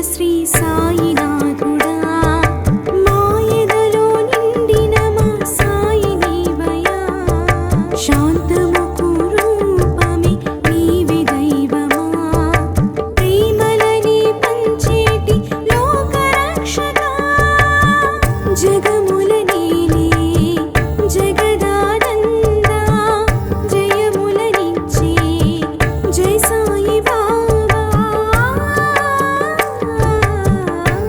శ్రీ సాయినాథుడా మాయదలో నిండిన మా సాయి నీవయా శాంతముకు రూపమే నీవే దైవమా ప్రేమలని పంచేటి లోకరక్షకా జగముల నీలే జగదానందా జయములనిచ్చే జై సాయి బాబా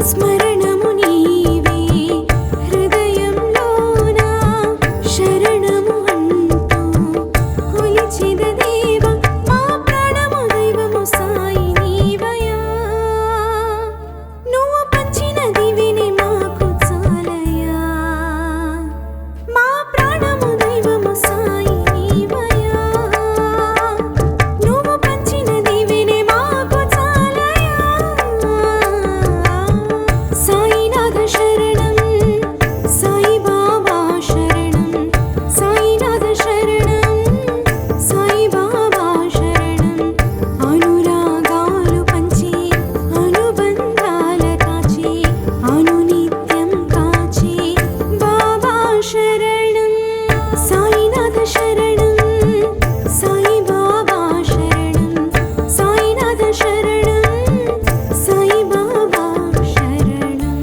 స్మరణము నీవే హృదయంలోన శరణము అంటూ కొలిచిన దేవ మా ప్రాణము దైవము సాయి నీవయా నువ్వు పంచిన దివిని మాకు చాలయా మా ప్రాణము దైవము సాయి నీవయా నువ్వు పంచిన దివిని మాకు చాలయా సాయినాథ శరణం సాయి బాబా శరణం సాయినాథ శరణం సాయి బాబా శరణం అనురాగాలు పంచి అనుబంధాల కాచి అనునిత్యం కాచి బాబా శరణం సాయినాథ శరణం సాయి బాబా శరణం సాయినాథ శరణం సాయి బాబా శరణం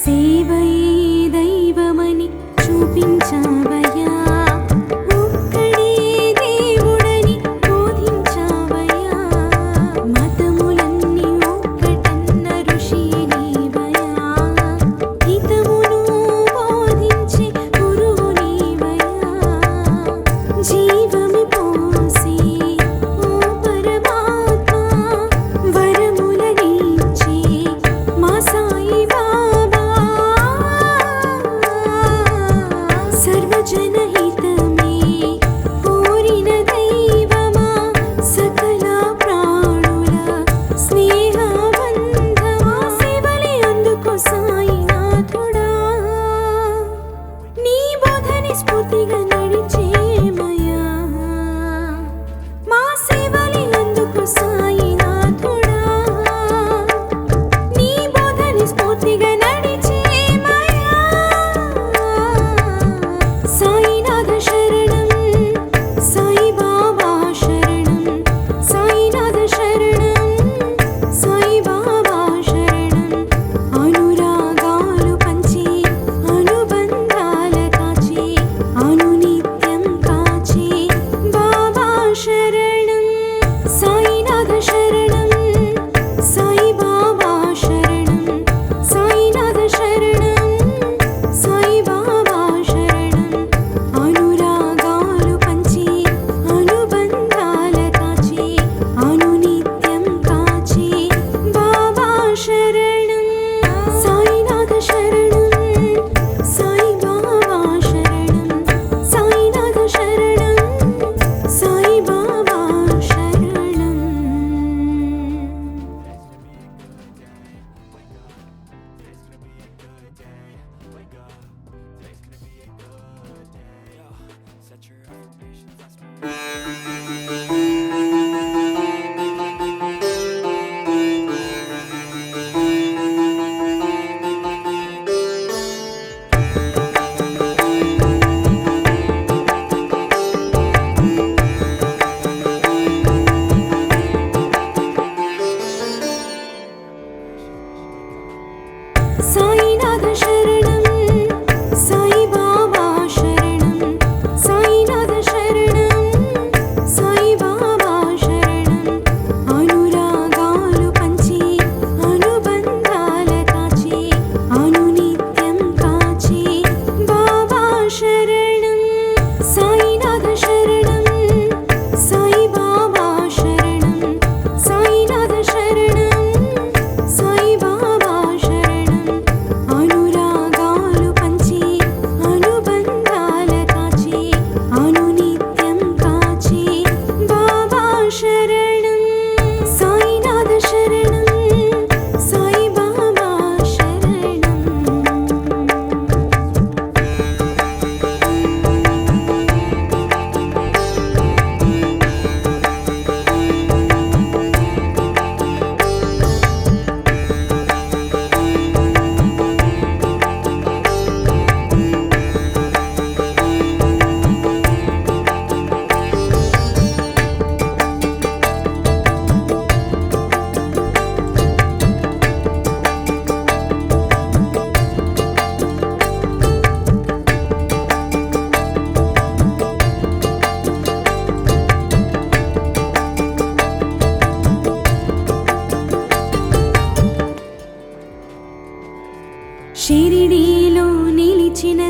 సేవయే దైవమని చూపించావయ్యా ఒక్కడే దేవుడని బోధించావయ్యా మతములన్నీ ఒక్కటన్న ఋషి నీవయ్యా హితమును బోధించే గురువు నీవయ్యా జీవము పోసి ఓ పరమాత్మ వరములనిచ్చే మా సాయి బాబా సర్వజనహితమే కోరిన దైవమా సకల ప్రాణుల స్నేహబంధమా సేవలే అందుకో సాయినాథుడా నీ బోధని స్ఫూర్తిగా నడిచేమయా మా సేవలే అందుకో సాయినాథుడా నీ బోధని స్ఫూర్తిగా నడిచేమయా సాయినాథ శరణం సాయి బాబా శరణం సాయినాథ శరణం సాయి బాబా శరణం అనురాగాలు పంచి అనుబంధాల కాచి అనునిత్యం కాచి బాబా శరణం సాయినాథ శరణం సాయి బాబా శరణం సాయినాథ శరణం సాయి బాబా శరణం అనురాగాలు పంచి అనుబంధాల కాచి అనునిత్యం కాచి బాబా శరణం సాయినాథ శరణం సాయి బాబా శరణం సాయినాథ శరణం సాయి బాబా శరణం సాయినాథ శరణం సాయి బాబా శరణం సాయినాథ శరణం సాయి బాబా శరణం అనురాగాలు పంచి అనుబంధాల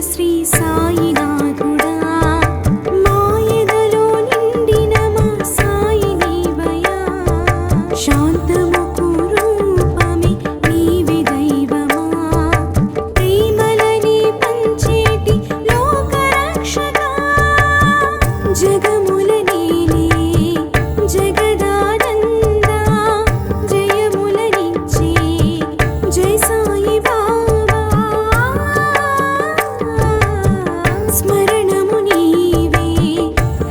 శ్రీ సాయినాథుడా మాయదలో నిండిన మా సాయి నీవయా శాంతముకు రూపమే నీవే దైవమా ప్రేమలని పంచేటి లోకరక్షకా జగముల నీలే జగదానందా జయములనిచ్చే జై సాయి బాబా స్మరణము నీవే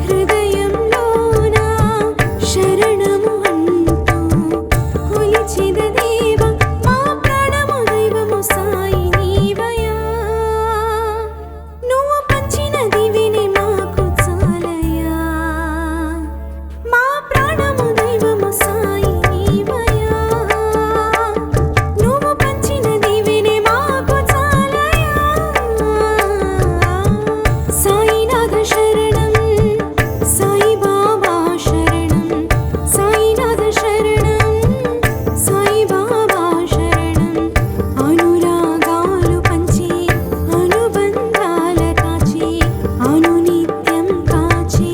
హృదయంలోన శరణము అంటూ కొలిచెద దేవ మా ప్రాణము దైవము సాయి నీవయా నువ్వు పంచిన దివిని మాకు చాలయా మా ప్రాణము దైవము సాయి నీవయా నువ్వు పంచిన దివిని మాకు చాలయా సాయినాథ శరణం సాయి బాబా శరణం సాయినాథ శరణం సాయి బాబా శరణం అనురాగాలు పంచి అనుబంధాల కాచి అనునిత్యం కాచి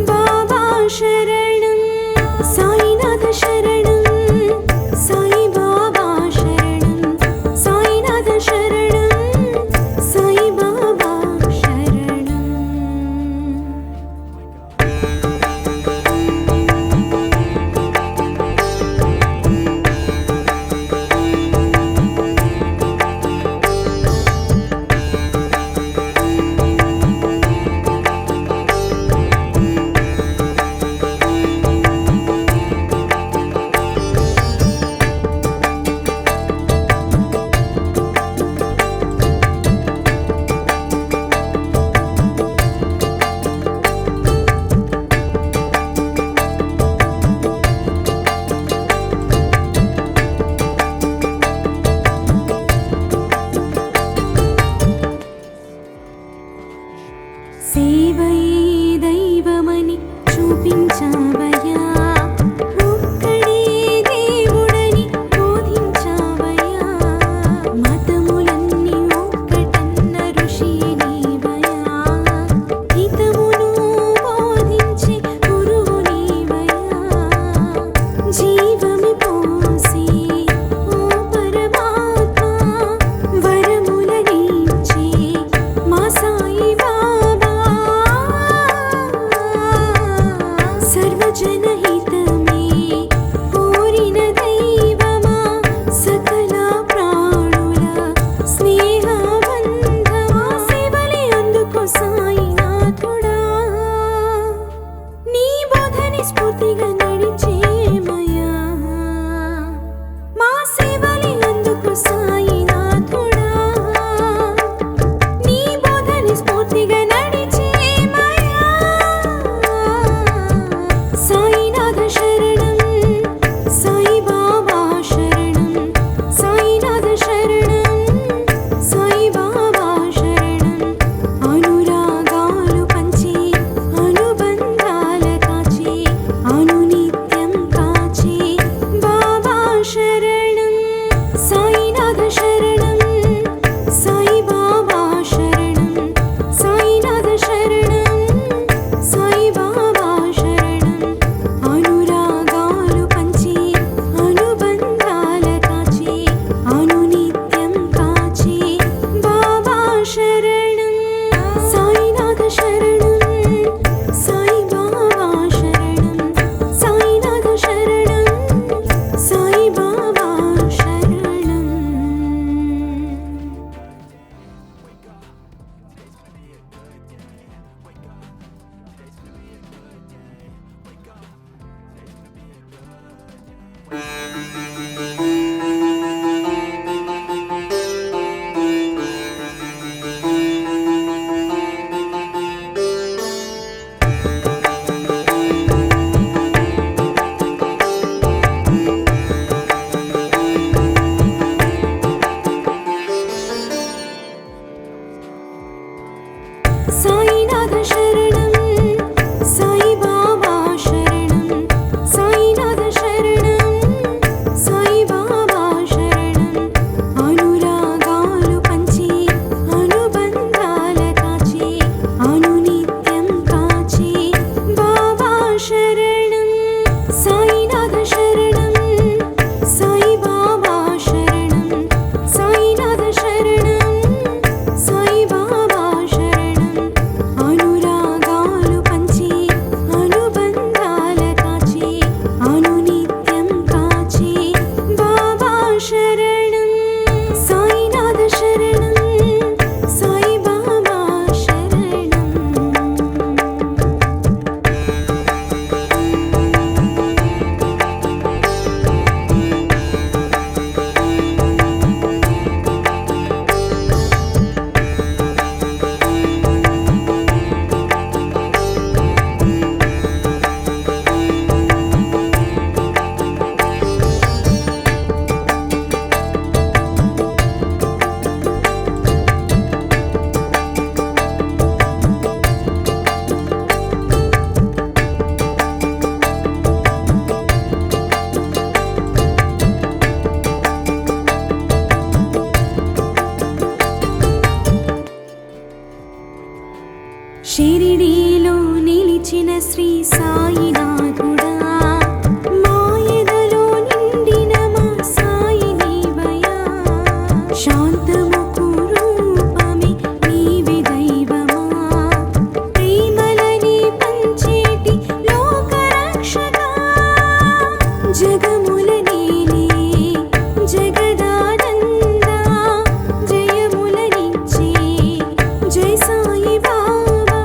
బాబా శరణం సాయినాథ శరణం సాయి బాబా శరణం సాయినాథ శరణం సాయి బాబా శరణం సేవయే దైవమని చూపించావయ్యా ఒక్కడే దేవుడని బోధించావయ్యా మతములన్నీ ఒక్కటన్న ఋషి నీవయ్యా హితమును బోధించే గురువు నీవయ్యా జీవమి పోసి ఓ పరమాత్మ వరములనిచ్చే మా సాయి బాబా సర్వజనహితమే కోరిన దైవమా సకల ప్రాణుల స్నేహబంధమా సేవలే అందుకో సాయినాథుడా నీ బోధని స్ఫూర్తిగా నడిచేమయా మా సేవలే అందుకో సాయినాథుడా నీ బోధని స్ఫూర్తిగా నడిచేమయా సాయినాథ శరణం సాయి బాబా శరణం సాయినాథ శరణం సాయి బాబా శరణం అనురాగాలు పంచి అనుబంధాల కాచి అనునిత్యం కాచి బాబా శరణం సాయినాథ శరణం సాయి బాబా శరణం సాయినాథ శరణం సాయి బాబా శరణం అనురాగాలు పంచి అనుబంధాల కాచి అనునిత్యం కాచి బాబా శరణం సాయినాథ శరణం సాయి బాబా శరణం సాయినాథ శరణం సాయి బాబా శరణం షిరిడీలో నిలిచిన శ్రీ సాయినాథుడా మాయదలో నిండిన మా సాయి నీవయా శాంతముకు రూపమే నీవే దైవమా ప్రేమలని పంచేటి లోకరక్షకా జగముల నేలే జగదానందా జయములనిచ్చే జై సాయి బాబా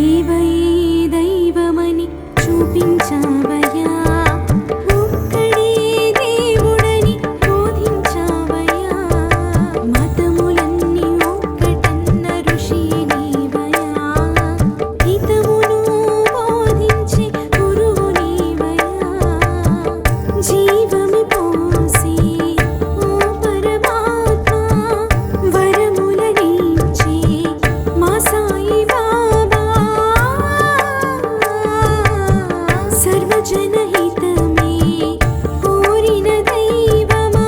నీవై దైవమని చూపించావయ్యా, ఒక్కడే దేవుడని బోధించావయ్యా, మతములన్నీ ఒక్కటన్న ఋషి నీవయ్యా, హితమును బోధించే గురువు నీవయ్యా, జీవము పోసి ఓ పరమాత్మ వరములనిచ్చే మా సాయి బాబా, సర్వజనహితమే కోరిన దైవమా,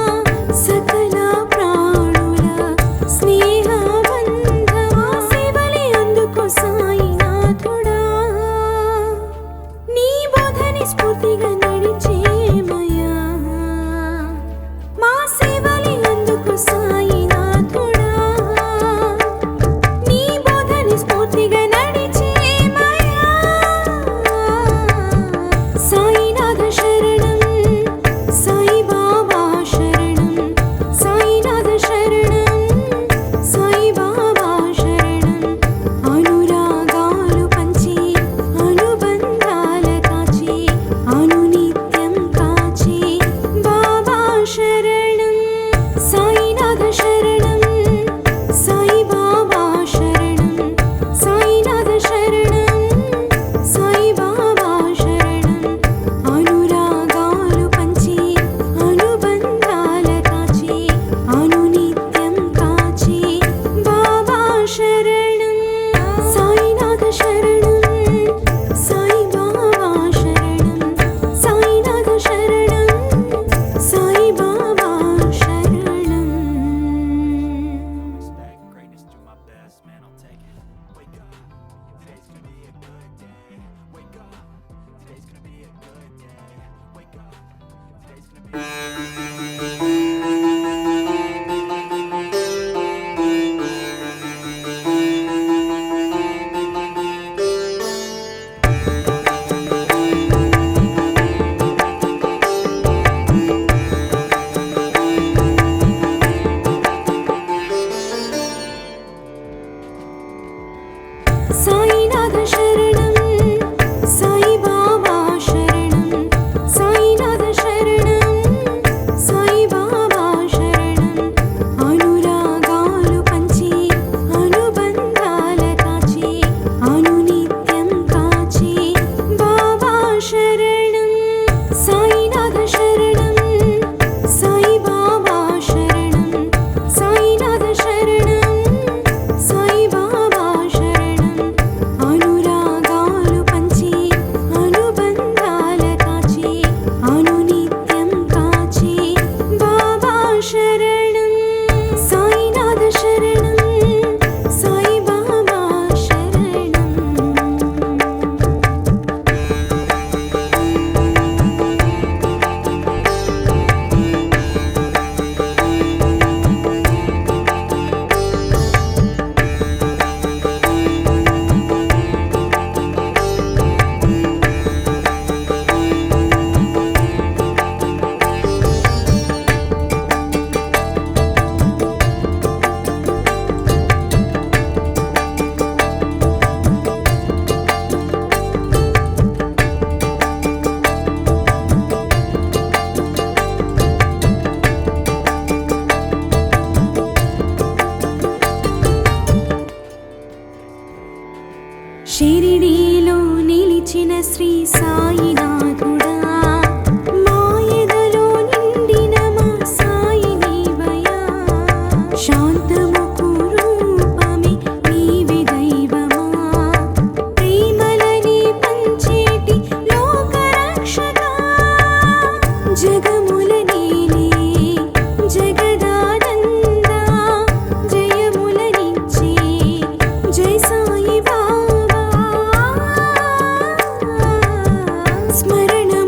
సకల ప్రాణుల స్నేహబంధమా, సేవలే అందుకో సాయినాథుడా, నీ బోధని స్ఫూర్తిగా నడిచేమయ్యా, మా సేవలే అందుకో సాయినాథుడా, నీ బోధని స్ఫూర్తిగా నడిచేమయ్యా, సాయినాథ శరణం, సాయి బాబా శరణం, సాయినాథ శరణం, సాయి బాబా శరణం, అనురాగాలు పంచి అనుబంధాల కాచి అనునిత్యం కాచి బాబా శరణం, సాయినాథ శరణం, సాయి బాబా శరణం, సాయినాథ శరణం, సాయి బాబా శరణం, అనురాగాలు పంచి అనుబంధాల కాచి అనునిత్యం కాచి బాబా శరణం, సాయినాథ శరణం, సాయి బాబా శరణం, సాయినాథ శరణం, సాయి బాబా శరణం. Respect, greatness, do my best, man, I'll take it. Wake up, today's gonna be a good day. Wake up, today's gonna be a good day. Wake up, today's gonna be Sainath శరణం, సాయి బాబా శరణం, సాయినాథ శరణం, సాయి బాబా శరణం, అనురాగాలు పంచి అనుబంధాల కాచి అనునిత్యం కాచి బాబా శరణం, సాయినాథ శరణం, సాయి బాబా శరణం, సాయినాథ శరణం, సాయి బాబా శరణం, అనురాగాలు పంచి అనుబంధాల కాచి అనునిత్యం కాచి బాబా శరణం, సాయినాథ శరణం, సాయి బాబా శరణం. షిరిడీలో నిలిచిన శ్రీ సాయినాథుడా, మాయదలో నిండిన మా సాయి నీవయ్యా, శాంతముకు రూపమే నీవే దైవమా, ప్రేమలని పంచేటి లోకరక్షకా, జగముల నీలే జగదానందా, జయములనిచ్చే జై సాయి బాబా, స్మరణం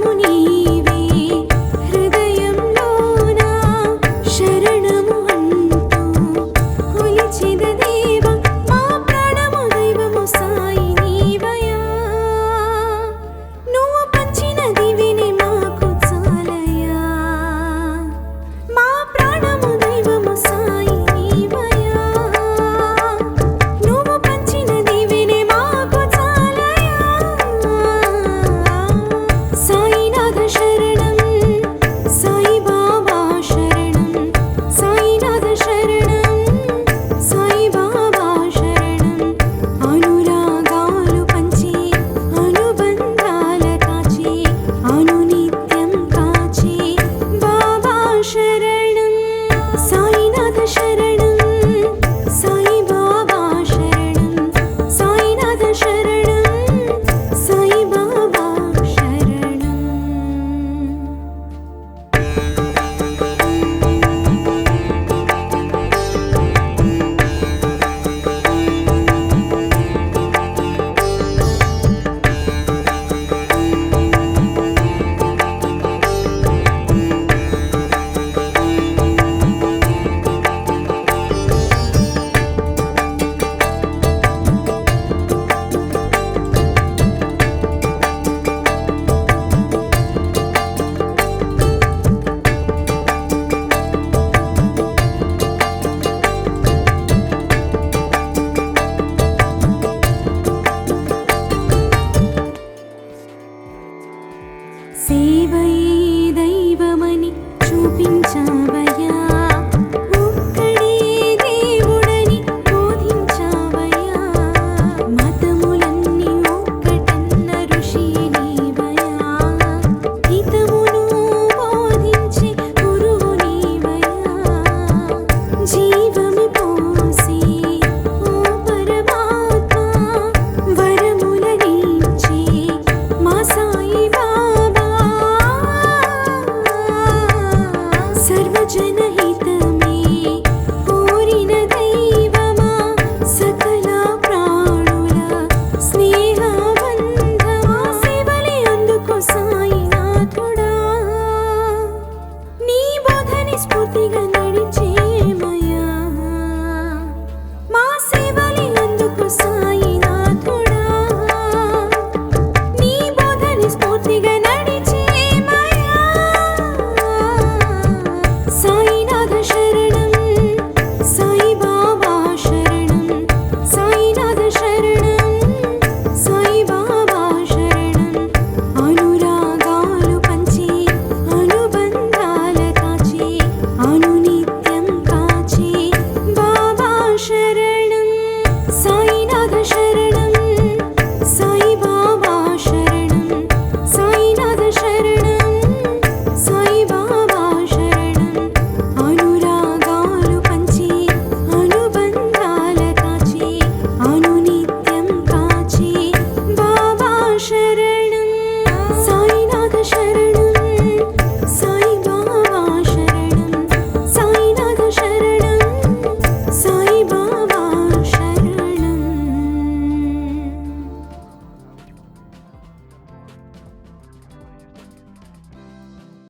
శరణు